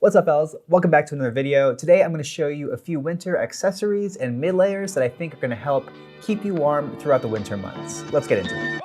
What's up, fellas? Welcome back to another video. Today I'm going to show you a few winter accessories and mid-layers that I think are going to help keep you warm throughout the winter months. Let's get into it.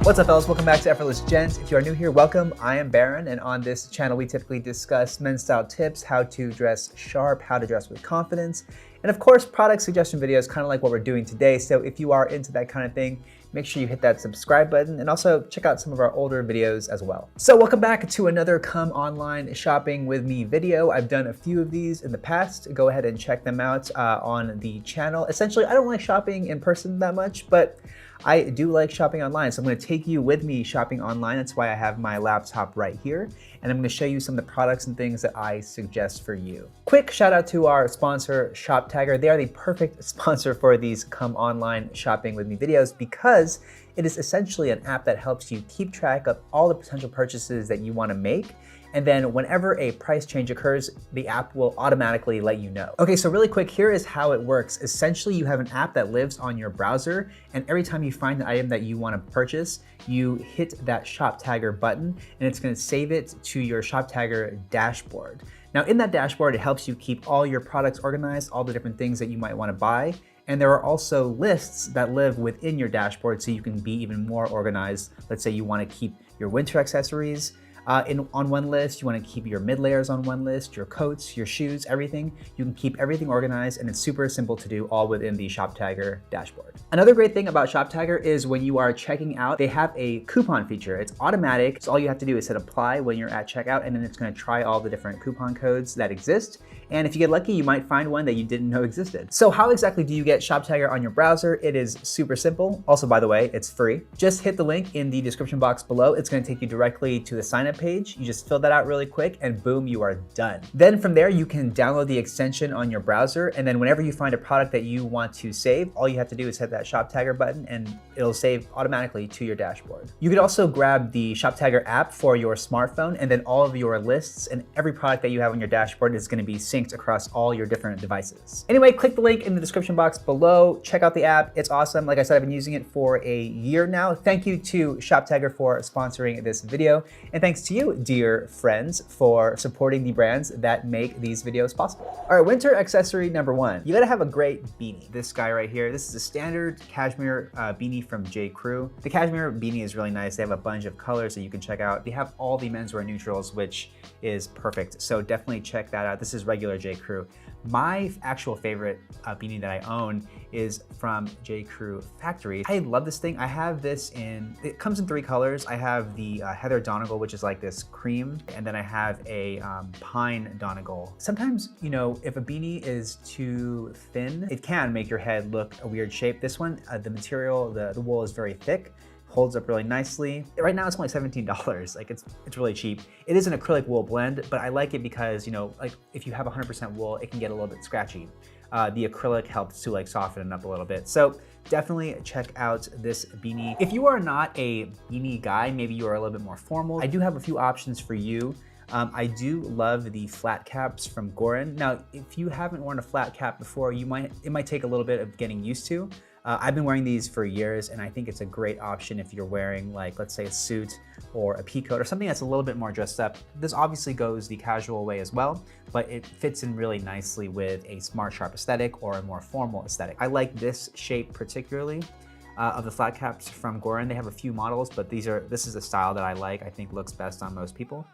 What's up, fellas? Welcome back to Effortless Gent. If you are new here, welcome. I am Baron, and on this channel we typically discuss men's style tips, how to dress sharp, how to dress with confidence, and of course product suggestion videos, kind of like what we're doing today. So if you are into that kind of thing, make sure you hit that subscribe button and also check out some of our older videos as well. So welcome back to another Come Online Shopping With Me video. I've done a few of these in the past. Go ahead and check them out on the channel. Essentially, I don't like shopping in person that much, but I do like shopping online. So I'm gonna take you with me shopping online. That's why I have my laptop right here. And I'm gonna show you some of the products and things that I suggest for you. Quick shout out to our sponsor, ShopTagger. They are the perfect sponsor for these Come Online Shopping With Me videos because it is essentially an app that helps you keep track of all the potential purchases that you wanna make. And then whenever a price change occurs, the app will automatically let you know. Okay, so really quick, here is how it works. Essentially, you have an app that lives on your browser, and every time you find an item that you want to purchase, you hit that ShopTagger button, and it's going to save it to your ShopTagger dashboard. Now, in that dashboard, it helps you keep all your products organized, all the different things that you might want to buy. And there are also lists that live within your dashboard so you can be even more organized. Let's say you want to keep your winter accessories on one list, you want to keep your mid layers on one list, your coats, your shoes, everything. You can keep everything organized, and it's super simple to do all within the ShopTagger dashboard. Another great thing about ShopTagger is when you are checking out, they have a coupon feature. It's automatic, so all you have to do is hit apply when you're at checkout, and then it's going to try all the different coupon codes that exist. And if you get lucky, you might find one that you didn't know existed. So how exactly do you get ShopTagger on your browser? It is super simple. Also, by the way, it's free. Just hit the link in the description box below. It's going to take you directly to the sign up page. You just fill that out really quick and boom, you are done. Then from there, you can download the extension on your browser. And then whenever you find a product that you want to save, all you have to do is hit that ShopTagger button and it'll save automatically to your dashboard. You could also grab the ShopTagger app for your smartphone, and then all of your lists and every product that you have on your dashboard is going to be synced across all your different devices. Anyway, click the link in the description box below. Check out the app. It's awesome. Like I said, I've been using it for a year now. Thank you to ShopTagger for sponsoring this video. And thanks to you, dear friends, for supporting the brands that make these videos possible. All right, winter accessory number one. You gotta have a great beanie. This guy right here, this is a standard cashmere beanie from J. Crew. The cashmere beanie is really nice. They have a bunch of colors that you can check out. They have all the menswear neutrals, which is perfect. So definitely check that out. This is regular J. Crew. My actual favorite beanie that I own is from J. Crew Factory. I love this thing. I have this it comes in 3 colors. I have the Heather Donegal, which is like this cream, and then I have a pine Donegal. Sometimes, you know, if a beanie is too thin, it can make your head look a weird shape. This one, the material, the wool is very thick, holds up really nicely. Right now it's only $17. Like it's really cheap. It is an acrylic wool blend, but I like it because, you know, like if you have 100% wool, it can get a little bit scratchy. The acrylic helps to like soften it up a little bit. So definitely check out this beanie. If you are not a beanie guy, maybe you are a little bit more formal, I do have a few options for you. I do love the flat caps from Gorin. Now, if you haven't worn a flat cap before, it might take a little bit of getting used to. I've been wearing these for years, and I think it's a great option if you're wearing, like, let's say a suit or a peacoat or something that's a little bit more dressed up. This obviously goes the casual way as well, but it fits in really nicely with a smart, sharp aesthetic or a more formal aesthetic. I like this shape particularly of the flat caps from Gorin. They have a few models, but this is a style that I like. I think looks best on most people.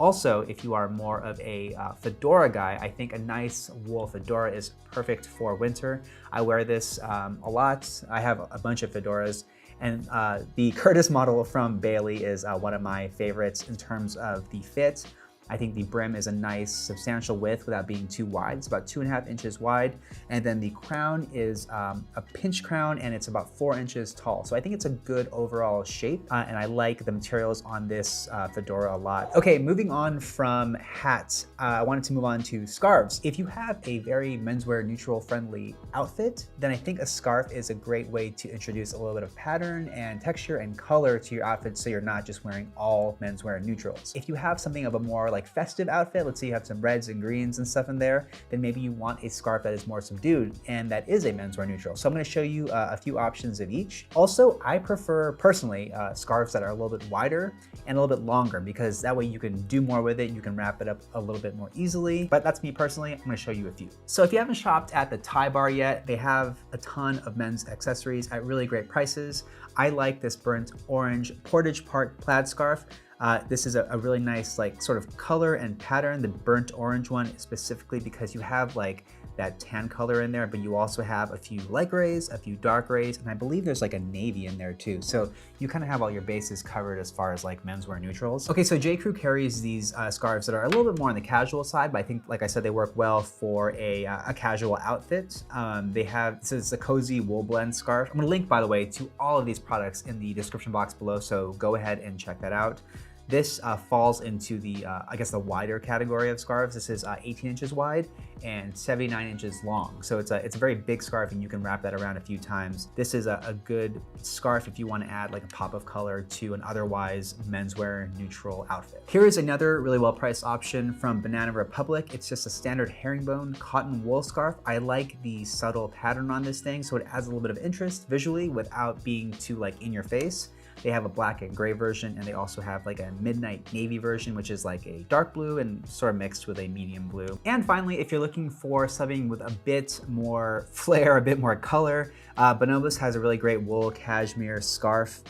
Also, if you are more of a fedora guy, I think a nice wool fedora is perfect for winter. I wear this a lot. I have a bunch of fedoras, and the Curtis model from Bailey is one of my favorites in terms of the fit. I think the brim is a nice substantial width without being too wide. It's about 2.5 inches wide. And then the crown is a pinch crown, and it's about 4 inches tall. So I think it's a good overall shape. And I like the materials on this fedora a lot. Okay, moving on from hats, I wanted to move on to scarves. If you have a very menswear neutral friendly outfit, then I think a scarf is a great way to introduce a little bit of pattern and texture and color to your outfit so you're not just wearing all menswear neutrals. If you have something of a more like festive outfit, let's say you have some reds and greens and stuff in there, then maybe you want a scarf that is more subdued and that is a menswear neutral. So I'm gonna show you a few options of each. Also, I prefer personally scarves that are a little bit wider and a little bit longer, because that way you can do more with it. You can wrap it up a little bit more easily, but that's me personally. I'm gonna show you a few. So if you haven't shopped at the Tie Bar yet, they have a ton of men's accessories at really great prices. I like this burnt orange Portage Park plaid scarf. This is a really nice like sort of color and pattern, the burnt orange one specifically because you have like that tan color in there, but you also have a few light grays, a few dark grays, and I believe there's like a navy in there too. So you kind of have all your bases covered as far as like menswear neutrals. Okay, so J. Crew carries these scarves that are a little bit more on the casual side, but I think, like I said, they work well for a casual outfit. They have, so it's a cozy wool blend scarf. I'm gonna link, by the way, to all of these products in the description box below, so go ahead and check that out. This falls into the, I guess, the wider category of scarves. This is 18 inches wide and 79 inches long. So it's a very big scarf and you can wrap that around a few times. This is a good scarf if you want to add like a pop of color to an otherwise menswear neutral outfit. Here is another really well-priced option from Banana Republic. It's just a standard herringbone cotton wool scarf. I like the subtle pattern on this thing, so it adds a little bit of interest visually without being too like in your face. They have a black and gray version, and they also have like a midnight navy version, which is like a dark blue and sort of mixed with a medium blue. And finally, if you're looking for something with a bit more flair, a bit more color, Bonobos has a really great wool cashmere scarf.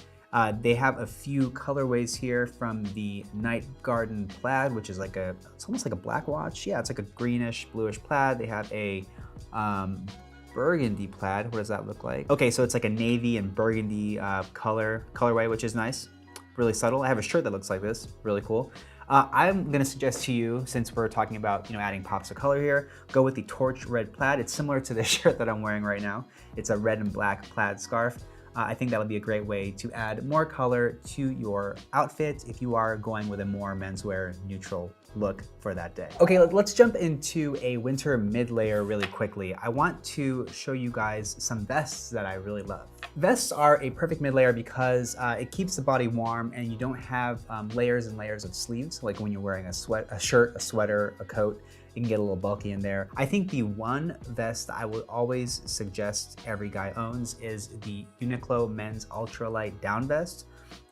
They have a few colorways here, from the Night Garden plaid, which is like it's almost like a black watch. Yeah, it's like a greenish, bluish plaid. They have a burgundy plaid. What does that look like? Okay, so it's like a navy and burgundy colorway, which is nice, really subtle. I have a shirt that looks like this, really cool. I'm gonna suggest to you, since we're talking about adding pops of color here, go with the torch red plaid. It's similar to the shirt that I'm wearing right now. It's a red and black plaid scarf. I think that'll be a great way to add more color to your outfit if you are going with a more menswear neutral look for that day. Okay, let's jump into a winter mid-layer really quickly. I want to show you guys some vests that I really love. Vests are a perfect mid-layer because it keeps the body warm and you don't have layers and layers of sleeves, like when you're wearing a shirt, a sweater, a coat. It can get a little bulky in there. I think the one vest I would always suggest every guy owns is the Uniqlo men's ultralight down vest.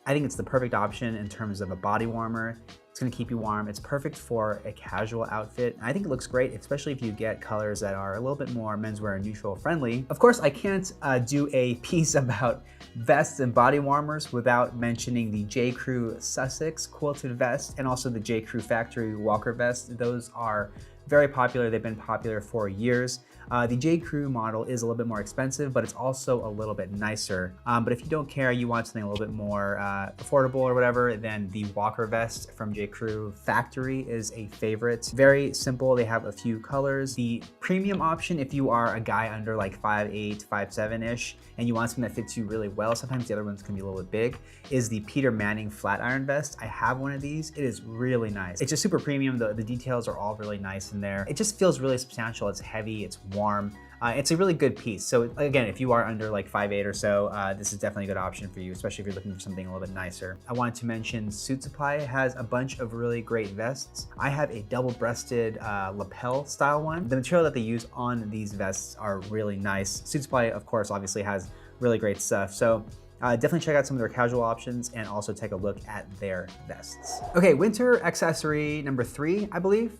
I think it's the perfect option in terms of a body warmer. It's gonna keep you warm. It's perfect for a casual outfit. I think it looks great, especially if you get colors that are a little bit more menswear neutral friendly. Of course, I can't do a piece about vests and body warmers without mentioning the J. Crew Sussex quilted vest and also the J. Crew Factory Walker vest. Those are very popular. They've been popular for years. The J. Crew model is a little bit more expensive, but it's also a little bit nicer. But if you don't care, you want something a little bit more affordable or whatever, then the Walker vest from J. Crew Factory is a favorite. Very simple. They have a few colors. The premium option, if you are a guy under like 5'8", 5'7"-ish, and you want something that fits you really well, sometimes the other ones can be a little bit big, is the Peter Manning flat iron vest. I have one of these. It is really nice. It's just super premium. The details are all really nice in there. It just feels really substantial. It's heavy, it's warm. It's a really good piece. So again, if you are under like 5'8" or so, this is definitely a good option for you, especially if you're looking for something a little bit nicer. I wanted to mention Suit Supply has a bunch of really great vests. I have a double-breasted lapel style one. The material that they use on these vests are really nice. Suit Supply, of course, obviously has really great stuff. So definitely check out some of their casual options and also take a look at their vests. Okay, winter accessory number 3, I believe,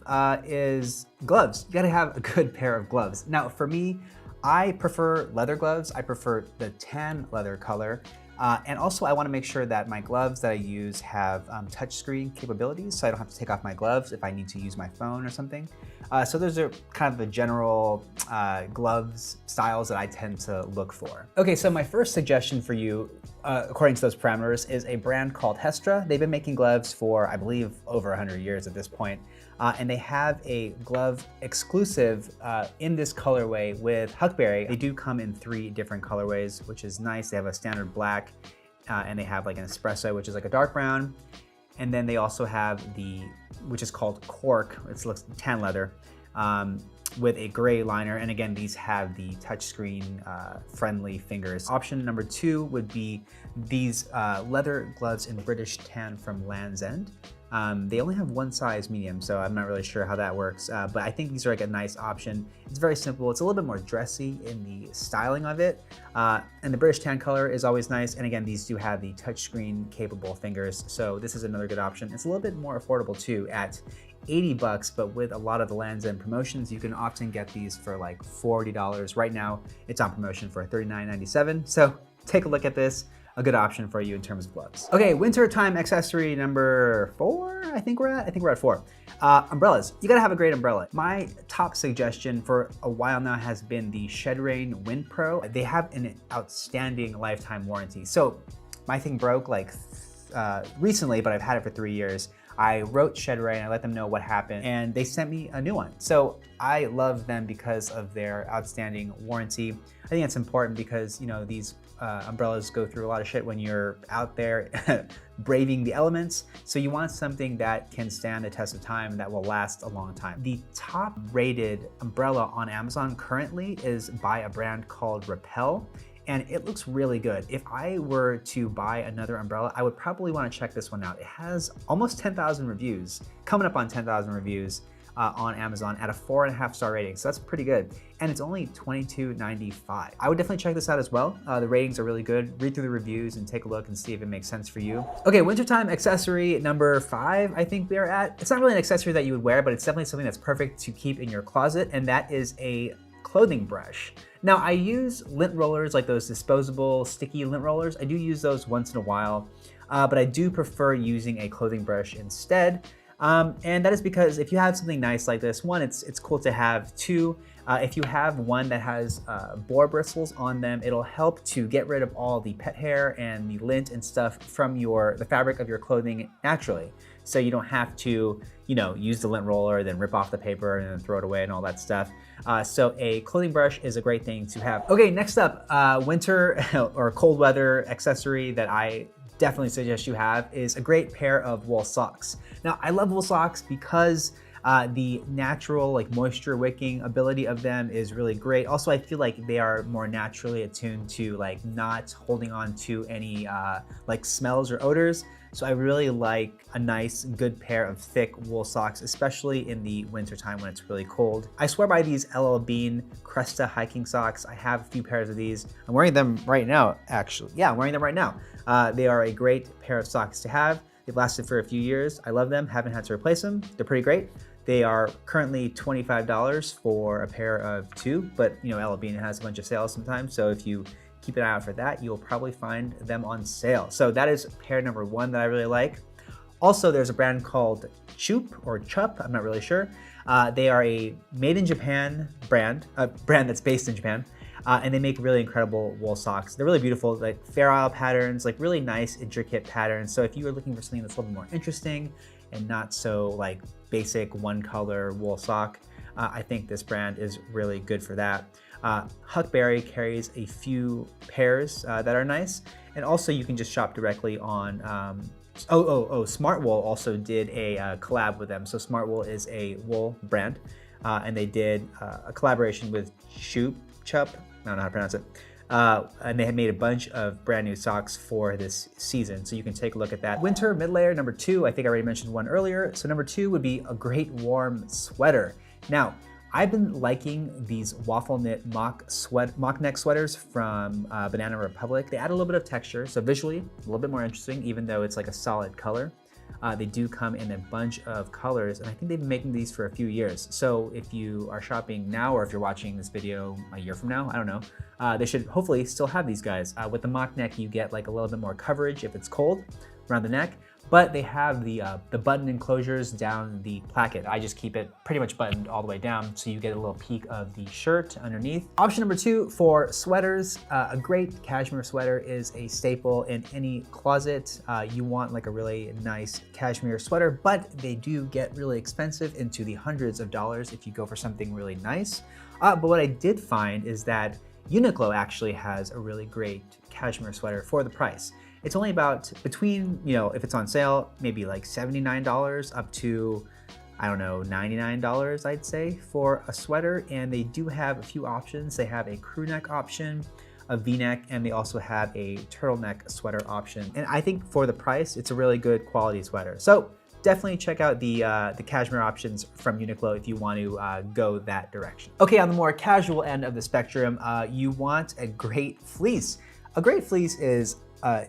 is gloves. You gotta have a good pair of gloves. Now, for me, I prefer leather gloves. I prefer the tan leather color. And also I wanna make sure that my gloves that I use have touchscreen capabilities, so I don't have to take off my gloves if I need to use my phone or something. So those are kind of the general gloves styles that I tend to look for. Okay, so my first suggestion for you, according to those parameters, is a brand called Hestra. They've been making gloves for, I believe, over 100 years at this point. And they have a glove exclusive in this colorway with Huckberry. They do come in 3 different colorways, which is nice. They have a standard black, and they have like an espresso, which is like a dark brown. And then they also have which is called Cork. It looks tan leather, with a gray liner. And again, these have the touchscreen friendly fingers. Option number 2 would be these leather gloves in British tan from Land's End. They only have one size medium, so I'm not really sure how that works, but I think these are like a nice option. It's very simple. It's a little bit more dressy in the styling of it, and the British tan color is always nice. And again, these do have the touchscreen capable fingers, so this is another good option. It's a little bit more affordable too at 80 bucks, but with a lot of the Lands' End promotions, you can often get these for like $40. Right now, it's on promotion for $39.97, so take a look at this. A good option for you in terms of gloves. Okay, winter time accessory number 4, I think we're at 4. Umbrellas. You gotta have a great umbrella. My top suggestion for a while now has been the Shed Rain Wind Pro. They have an outstanding lifetime warranty. So my thing broke like recently, but I've had it for 3 years. I wrote Shed Rain, I let them know what happened, and they sent me a new one. So I love them because of their outstanding warranty. I think it's important because, you know, these umbrellas go through a lot of shit when you're out there braving the elements. So you want something that can stand the test of time, that will last a long time. The top rated umbrella on Amazon currently is by a brand called Repel, and it looks really good. If I were to buy another umbrella, I would probably want to check this one out. It has almost 10,000 reviews, coming up on 10,000 reviews on Amazon at a 4.5-star rating. So that's pretty good. And it's only $22.95. I would definitely check this out as well. The ratings are really good. Read through the reviews and take a look and see if it makes sense for you. Okay, wintertime accessory number 5, I think we are at. It's not really an accessory that you would wear, but it's definitely something that's perfect to keep in your closet, and that is a clothing brush. Now, I use lint rollers, like those disposable sticky lint rollers. I do use those once in a while, but I do prefer using a clothing brush instead. And that is because if you have something nice like this, one, it's cool to have. Two, if you have one that has boar bristles on them, it'll help to get rid of all the pet hair and the lint and stuff from the fabric of your clothing naturally. So you don't have to, you know, use the lint roller, then rip off the paper and then throw it away and all that stuff. So a clothing brush is a great thing to have. Okay, next up, winter or cold weather accessory that I definitely suggest you have is a great pair of wool socks. Now, I love wool socks because the natural like moisture wicking ability of them is really great. Also, I feel like they are more naturally attuned to like not holding on to any like smells or odors. So I really like a nice, good pair of thick wool socks, especially in the wintertime when it's really cold. I swear by these LL Bean Cresta hiking socks. I have a few pairs of these. I'm wearing them right now, actually. Yeah, I'm wearing them right now. They are a great pair of socks to have. They've lasted for a few years. I love them, haven't had to replace them. They're pretty great. They are currently $25 for a pair of 2, but you know, LL Bean has a bunch of sales sometimes. So if you keep an eye out for that, you'll probably find them on sale. So that is pair number 1 that I really like. Also, there's a brand called Chup or Chup, I'm not really sure. They are a made in Japan brand, a brand that's based in Japan, and they make really incredible wool socks. They're really beautiful, like Fair Isle patterns, like really nice, intricate patterns. So if you are looking for something that's a little bit more interesting and not so like basic one color wool sock, I think this brand is really good for that. Huckberry carries a few pairs that are nice, and also you can just shop directly on Smartwool also did a collab with them. So Smartwool is a wool brand, and they did a collaboration with Chup, I don't know how to pronounce it, and they had made a bunch of brand new socks for this season, so you can take a look at that. Winter mid-layer number 2, I think I already mentioned one earlier. So number 2 would be a great warm sweater. Now, I've been liking these waffle knit mock neck sweaters from Banana Republic. They add a little bit of texture, so visually a little bit more interesting, even though it's like a solid color. They do come in a bunch of colors, and I think they've been making these for a few years. So if you are shopping now, or if you're watching this video a year from now, I don't know, they should hopefully still have these guys. With the mock neck, you get like a little bit more coverage if it's cold around the neck, but they have the button enclosures down the placket. I just keep it pretty much buttoned all the way down, so you get a little peek of the shirt underneath. Option number 2 for sweaters. A great cashmere sweater is a staple in any closet. You want like a really nice cashmere sweater, but they do get really expensive, into the hundreds of dollars if you go for something really nice. But what I did find is that Uniqlo actually has a really great cashmere sweater for the price. It's only about between, you know, if it's on sale, maybe like $79 up to, I don't know, $99, I'd say, for a sweater. And they do have a few options. They have a crew neck option, a V-neck, and they also have a turtleneck sweater option. And I think for the price, it's a really good quality sweater. So definitely check out the cashmere options from Uniqlo if you want to go that direction. Okay, on the more casual end of the spectrum, you want a great fleece. A great fleece is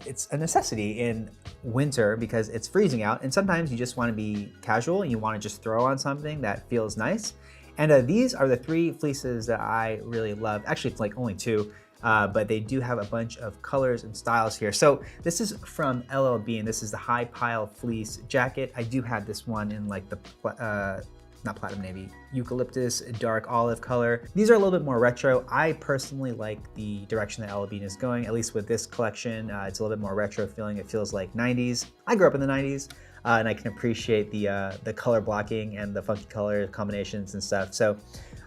it's a necessity in winter because it's freezing out, and sometimes you just want to be casual and you want to just throw on something that feels nice. And these are the 3 fleeces that I really love. Actually, it's like only 2. But they do have a bunch of colors and styles here. So this is from LL Bean. This is the high pile fleece jacket. I do have this one in like the, not platinum navy, eucalyptus dark olive color. These are a little bit more retro. I personally like the direction that LL Bean is going, at least with this collection. It's a little bit more retro feeling. It feels like 90s. I grew up in the 90s. And I can appreciate the color blocking and the funky color combinations and stuff. So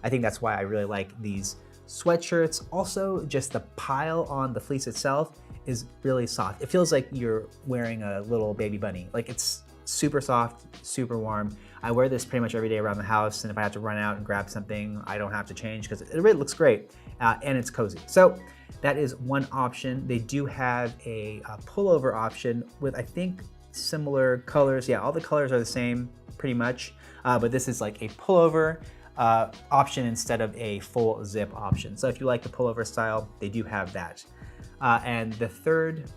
I think that's why I really like these sweatshirts. Also, just the pile on the fleece itself is really soft. It feels like you're wearing a little baby bunny. Like, it's super soft, super warm. I wear this pretty much every day around the house, and if I have to run out and grab something, I don't have to change because it really looks great, and it's cozy. So that is one option. They do have a pullover option with, I think, similar colors. Yeah, all the colors are the same pretty much, but this is like a pullover option instead of a full zip option. So if you like the pullover style, they do have that. And the third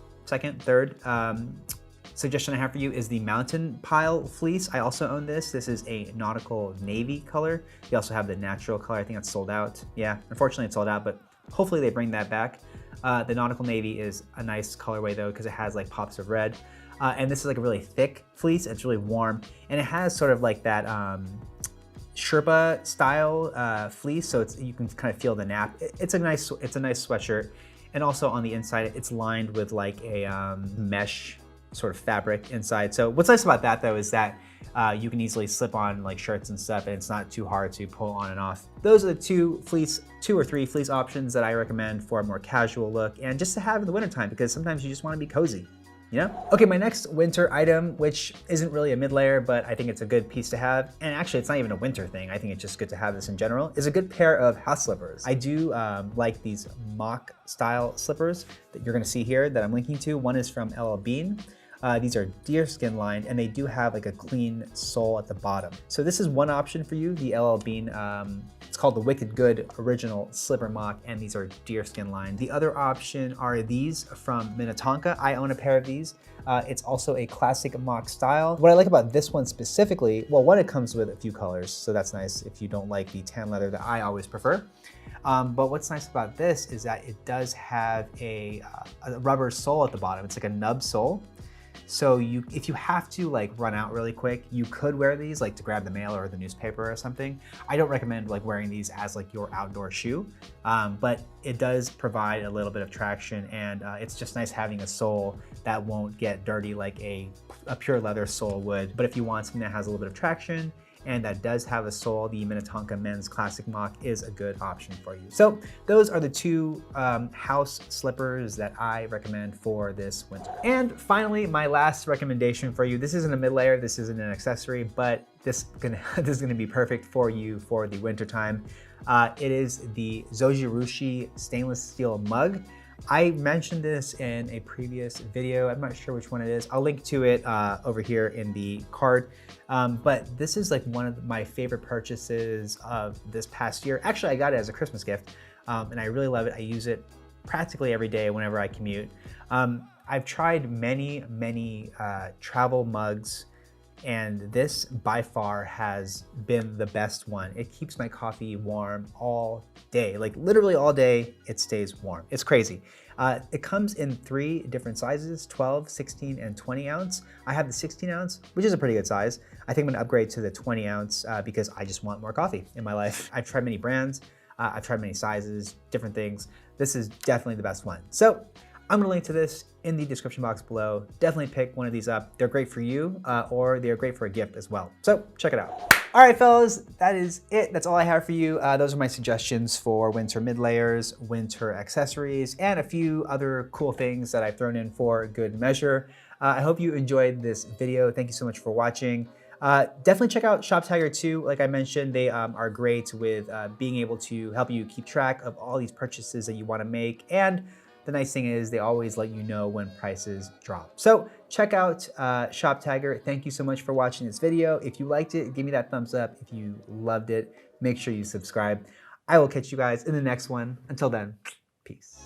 suggestion I have for you is the mountain pile fleece. I also own this. This is a nautical navy color. They also have the natural color. I think that's sold out. Yeah, unfortunately it's sold out, but hopefully they bring that back. The nautical navy is a nice colorway though, because it has like pops of red. And this is like a really thick fleece. It's really warm, and it has sort of like that Sherpa style fleece, so you can kind of feel the nap. It's a nice sweatshirt, and also on the inside it's lined with like a mesh sort of fabric inside. So what's nice about that though is that you can easily slip on like shirts and stuff, and it's not too hard to pull on and off. Those are the 2 or 3 fleece options that I recommend for a more casual look and just to have in the wintertime, because sometimes you just want to be cozy. You know? Okay, my next winter item, which isn't really a mid-layer, but I think it's a good piece to have, and actually it's not even a winter thing, I think it's just good to have this in general, is a good pair of house slippers. I do like these mock style slippers that you're gonna see here that I'm linking to. One is from LL Bean. These are deerskin lined, and they do have like a clean sole at the bottom. So this is one option for you, the LL Bean. It's called the Wicked Good Original Slipper Mock, and these are deerskin lined. The other option are these from Minnetonka. I own a pair of these. It's also a classic mock style. What I like about this one specifically, well, one, it comes with a few colors, so that's nice if you don't like the tan leather that I always prefer. But what's nice about this is that it does have a rubber sole at the bottom. It's like a nub sole. So if you have to like run out really quick, you could wear these like to grab the mail or the newspaper or something. I don't recommend like wearing these as like your outdoor shoe, but it does provide a little bit of traction, and it's just nice having a sole that won't get dirty like a pure leather sole would. But if you want something that has a little bit of traction and that does have a sole, the Minnetonka Men's Classic Mock is a good option for you. So those are the 2 house slippers that I recommend for this winter. And finally, my last recommendation for you, this isn't a mid-layer, this isn't an accessory, but this is gonna be perfect for you for the winter time. It is the Zojirushi stainless steel mug. I mentioned this in a previous video. I'm not sure which one it is. I'll link to it over here in the card. But this is like one of my favorite purchases of this past year. Actually, I got it as a Christmas gift, and I really love it. I use it practically every day whenever I commute. I've tried many travel mugs, and this by far has been the best one. It keeps my coffee warm all day, like literally all day it stays warm. It's crazy. It comes in 3 different sizes, 12, 16, and 20 ounce. I have the 16 ounce, which is a pretty good size. I think I'm gonna upgrade to the 20 ounce because I just want more coffee in my life. I've tried many brands, I've tried many sizes, different things. This is definitely the best one. So I'm gonna link to this in the description box below. Definitely pick one of these up. They're great for you, or they're great for a gift as well. So check it out. All right, fellas, that is it. That's all I have for you. Those are my suggestions for winter mid-layers, winter accessories, and a few other cool things that I've thrown in for good measure. I hope you enjoyed this video. Thank you so much for watching. Definitely check out Shop Tiger 2. Like I mentioned, they are great with being able to help you keep track of all these purchases that you wanna make. And the nice thing is they always let you know when prices drop. So check out Shop Tagger. Thank you so much for watching this video. If you liked it, give me that thumbs up. If you loved it, make sure you subscribe. I will catch you guys in the next one. Until then, peace.